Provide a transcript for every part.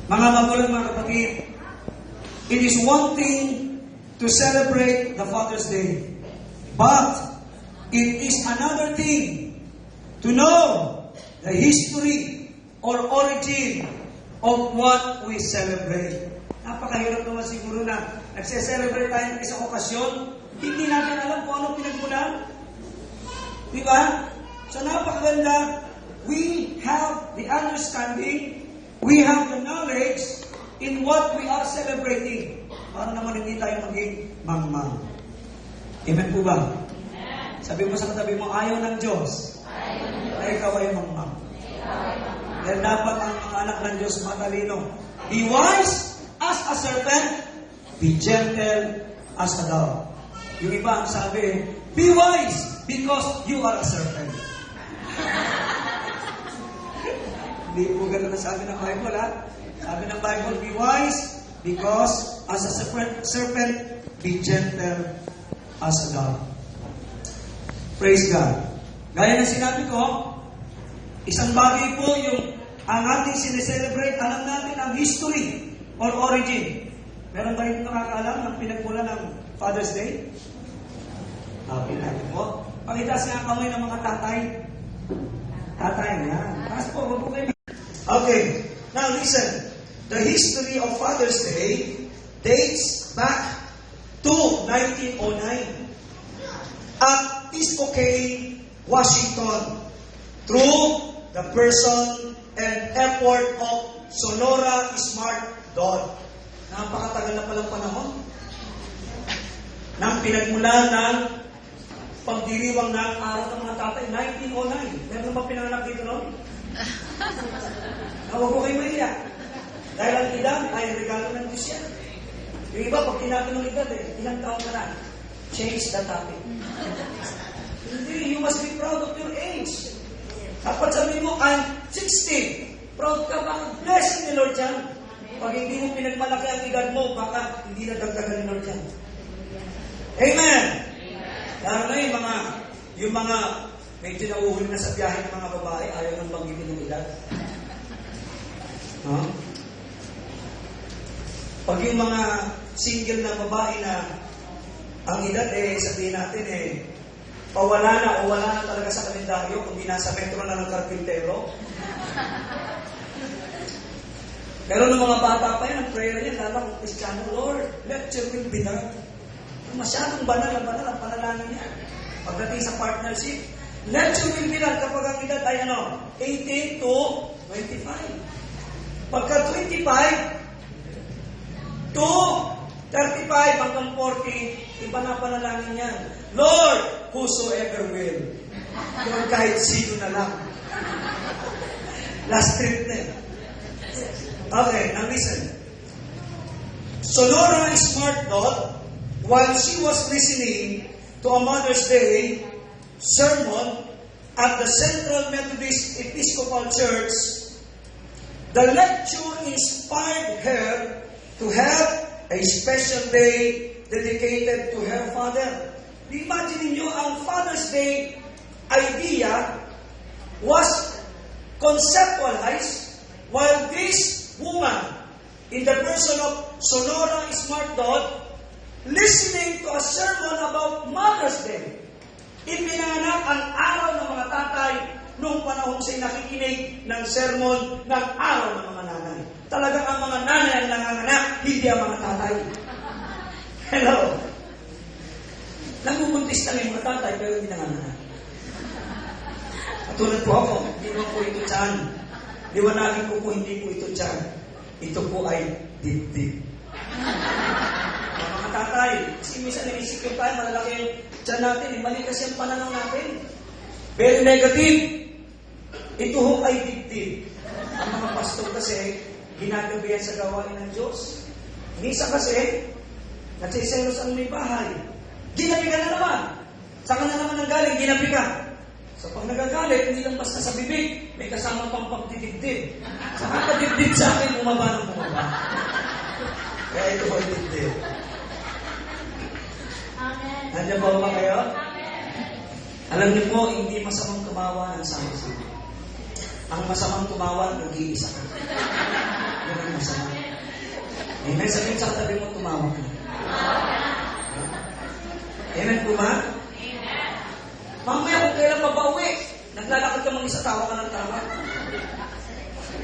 Mga magulang, mga kapatid, it is one thing to celebrate the Father's Day, but it is another thing to know the history or origin of what we celebrate. Napakahirap naman siguro na nagse-celebrate tayo ng isang okasyon, hindi natin alam kung anong pinagmulan. Di ba? So napakaganda. We have the understanding, we have the knowledge in what we are celebrating. Para naman hindi tayo maging mangmang. Amen po ba? Sabi mo sa katabi mo, ayaw ng Diyos. Na ikaw ay mangmang. Dahil dapat ang mga anak ng Diyos matalino. Be wise as a serpent, be gentle as a dove. Yung iba ang sabi, be wise because you are a serpent. Hindi po ganun na sabi ng Bible, ha? Sabi ng Bible, be wise because as a serpent, be gentle as a dove. Praise God. Gaya ng sinabi ko, isang bagay po yung ang ating sineselebrate, alam natin ang history or origin. Meron ba yung nakakaalam ng pinagmula ng Father's Day? Pinag po. Pakitaas nga kamay ng mga tatay. Tatay, yan. Taas po, wag po kayo. Okay, now listen. The history of Father's Day dates back to 1909 at Spokane, Washington, through the person and effort of Sonora Smart Dodd. Napakatagal na palang panahon nang pinagmulan ng pagdiriwang ng araw ng mga tatay, 1909. Meron ba pinanganak dito noon? Huwag ko kayo maiyak. Dahil ang edad ay regalo ng Diyos yan. Yung iba, pag tinatanong edad, ilang taon ka na? Change the topic. Hindi, you must be proud of your age. Dapat sabihin mo, I'm 60. Proud ka ba? Blessing ni Lord yan. Pag hindi mo pinagmalaki ang edad mo, baka hindi na dagdagan ni Lord yan. Amen! Lalo na yung mga medyo nauhuli na sa biyahe ng mga babae, ayaw nang banggitin ng edad. Huh? Pag yung mga single na babae na ang edad, sabihin natin, pawala na o wala na talaga sa kalendaryo kung di nasa metro na ng karpintero. Pero ng mga bata pa yan, ang prayer niya, lalo kung Kristiyano, Lord, let your will be done. Masyadong banal ang panalangin niya. Pagdating sa partnership, let your will be done kapag ang edad ay 18 to 25. Pagka 25 to 35 hanggang 40, iba na panalangin yan. Lord, whosoever will. Lord, kahit sino na lang. Last trip na. Okay, now listen. Sonora Smart Dodd, while she was listening to a Mother's Day sermon at the Central Methodist Episcopal Church, the lecture inspired her to have a special day dedicated to her father. Imagine niyo, ang Father's Day idea was conceptualized while this woman, in the person of Sonora Smart Dodd, listening to a sermon about Mother's Day. Ipinanganak ang araw ng mga tatay noong panahon siya'y nakikinig ng sermon ng araw ng mga nanay. Talagang ang mga nanay ang nanganganak, hindi ang mga tatay. Hello? Nagubuntis lang yung mga tatay, pero hindi nanganganak. Katulad po ako, hindi naman po ito tiyan. Liwanagin ko po, hindi po ito tiyan. Ito po ay dibdib. Mga tatay, kasi minsan naisip yung tayo, malalaki yung tiyan natin, mali kasi ang pananaw natin. Very negative. Ito ho ay dibdib. Ang mga pastor kasi, ginagabihan sa gawain ng Diyos. Minsan kasi, nagsiselos ang may bahay. Ginabi ka na naman. Saan ka na naman ang galing? Ginabi ka. So pag nagagalit, hindi lang basta sa bibig, may kasama pang pagdidibdib. Sa pagdidibdib sa akin, bumaba ng bumaba. Kaya ito ay dibdib. Amen. Nandiyan ba kayo? Amen. Alam niyo po, hindi masamang tumawa ng sama-sama. Ang masamang tumawa, nag-iisa ka. Yan ang masama. Amen. Sabihin sa katabi mo, tumawa ka. Amen po ba? Mamaya kung kailan mabauwi, naglalakad ka mag-isa, tawa ka ng tawa.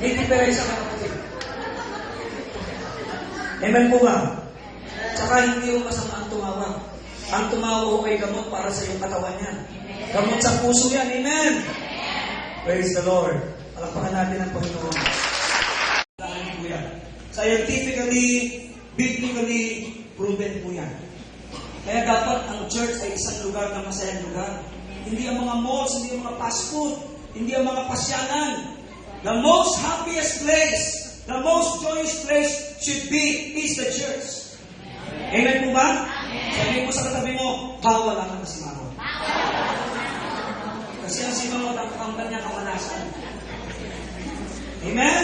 May diferensya ka kapatid. Amen po ba? Tsaka hindi yung masama ang tumawa. Ang tumawa ko ay gamot para sa iyong katawan niya. Gamot sa puso yan. Amen! Praise the Lord. Palakpakan natin ang Panginoon. Scientifically, biblically, proven po yan. Kaya dapat ang church ay isang lugar na masayang lugar. Hindi ang mga malls, hindi ang mga fast food, hindi ang mga pasyanan. The most happiest place, the most joyous place should be is the church. Amen po ba? Sabihin mo sa katabi mo, bawal ang kasimangot. Kasi ang simangot ang kanyang kamalasan. Amen?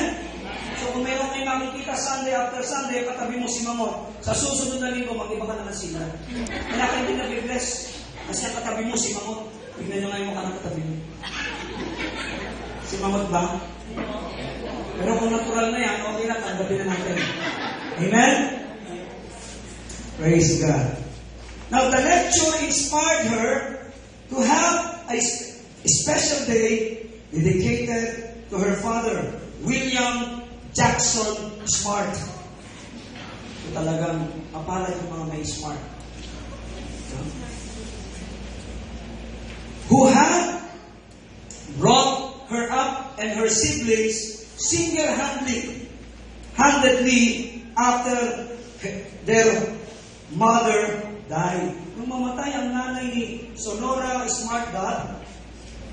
So kung mayroon kayo makikita Sunday after Sunday, katabi mo simangot, sa susunod na linggo, mag-iba ka naman sila. Kaya kayo din nag-bless. Kasi ang katabi mo simangot. Tignan nyo ngayon mo ka ng katabi mo. Simangot ba? Pero kung natural na yan, okay na, tanggapin na natin. Amen? Praise God. Now, the lecture inspired her to have a special day dedicated to her father, William Jackson Smart. So, talagang mapalad yung mga may smart. Who had brought her up and her siblings single-handedly after their mother died. Nung mamatay ang nanay ni Sonora Smart Dad,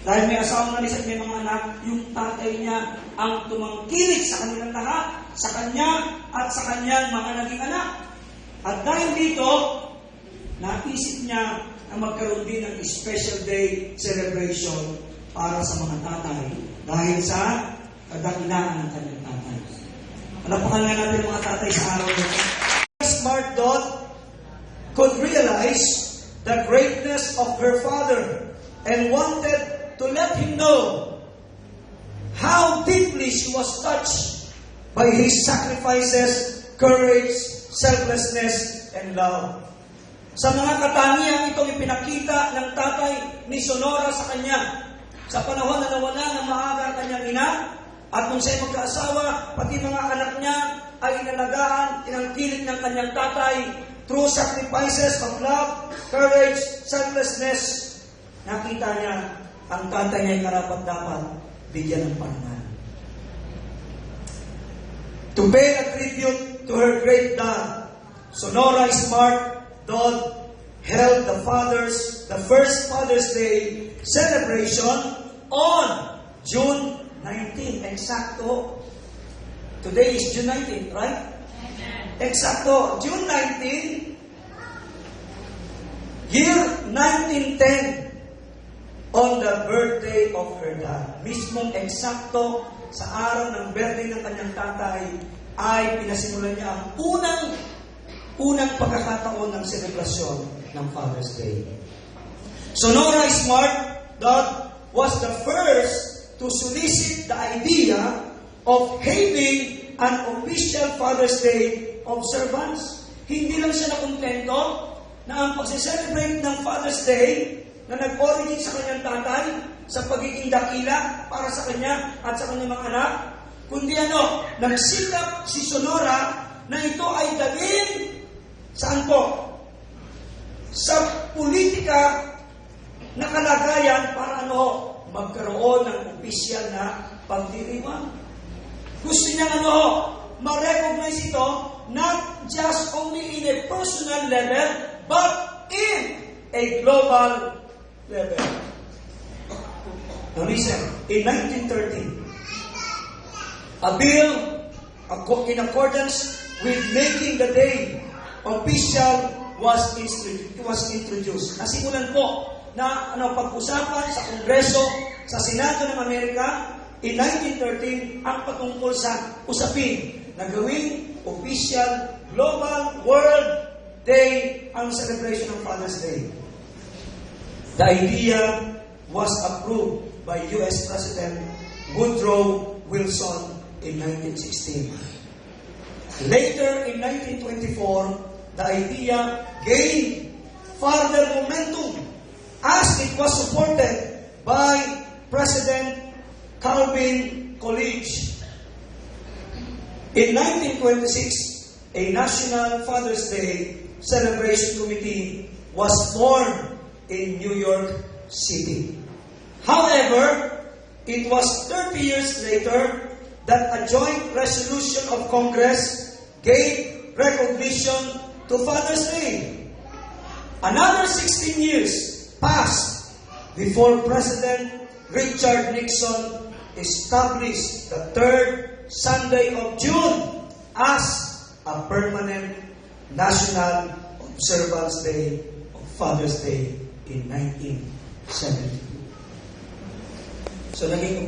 dahil may asawa na rin at may mga anak, yung tatay niya ang tumangkilik sa kanilang lahat, sa kanya at sa kanyang mga naging anak. At dahil dito, naisip niya na magkaroon din ng special day celebration para sa mga tatay dahil sa kadakilaan ng kanyang tatay. Palapakan nga natin ang mga tatay sa araw nito. Smart Dot could realize the greatness of her father and wanted to let him know how deeply she was touched by his sacrifices, courage, selflessness, and love. Sa mga katangian itong ipinakita ng tatay ni Sonora sa kanya, sa panahon na nawala ng maaga ang kanyang ina, at nung siya'y magkaasawa, pati mga anak niya ay inalagaan, tinangkilik ng kanyang tatay through sacrifices of love, courage, selflessness. Nakita niya ang tatay niya ay karapat-dapat bigyan ng pangalan. To pay a tribute to her great dad, Sonora Smart Dodd held the first Father's Day celebration on June 19. Eksakto. Today is June 19, right? Eksakto. June 19, year 1910, on the birthday of her dad. Mismong eksakto sa araw ng birthday ng kanyang tatay ay pinasimulan niya ang unang pagkakataon ng selebrasyon ng Father's Day. Sonora Smart Dodd was the first to solicit the idea of having an official Father's Day observance. Hindi lang siya nakontento na ang pag-celebrate ng Father's Day na nag-origin sa kanyang tatay sa pagiging dakila para sa kanya at sa kanyang mga anak, kundi nagsikap si Sonora na ito ay dalhin saan po? Sa politika na kalagayan para magkaroon ng opisyal na pagdiriwang. Gusto niya ma-recognize ito not just only in a personal level but in a global level. Now listen, in 1913, a bill in accordance with making the day official was introduced. Nasimulan po na pag-usapan sa Kongreso, sa Senado ng Amerika, in 1913, ang patungkol sa usapin na gawing official, global, world day ang celebration ng Father's Day. The idea was approved by U.S. President Woodrow Wilson in 1916. Later, in 1924, the idea gained further momentum as it was supported by President Calvin Coolidge. In 1926, a National Father's Day celebration committee was formed in New York City. However, it was 30 years later that a joint resolution of Congress gave recognition to Father's Day. Another 16 years passed before President Richard Nixon established the third Sunday of June as a permanent national observance day of Father's Day in 1972. So naging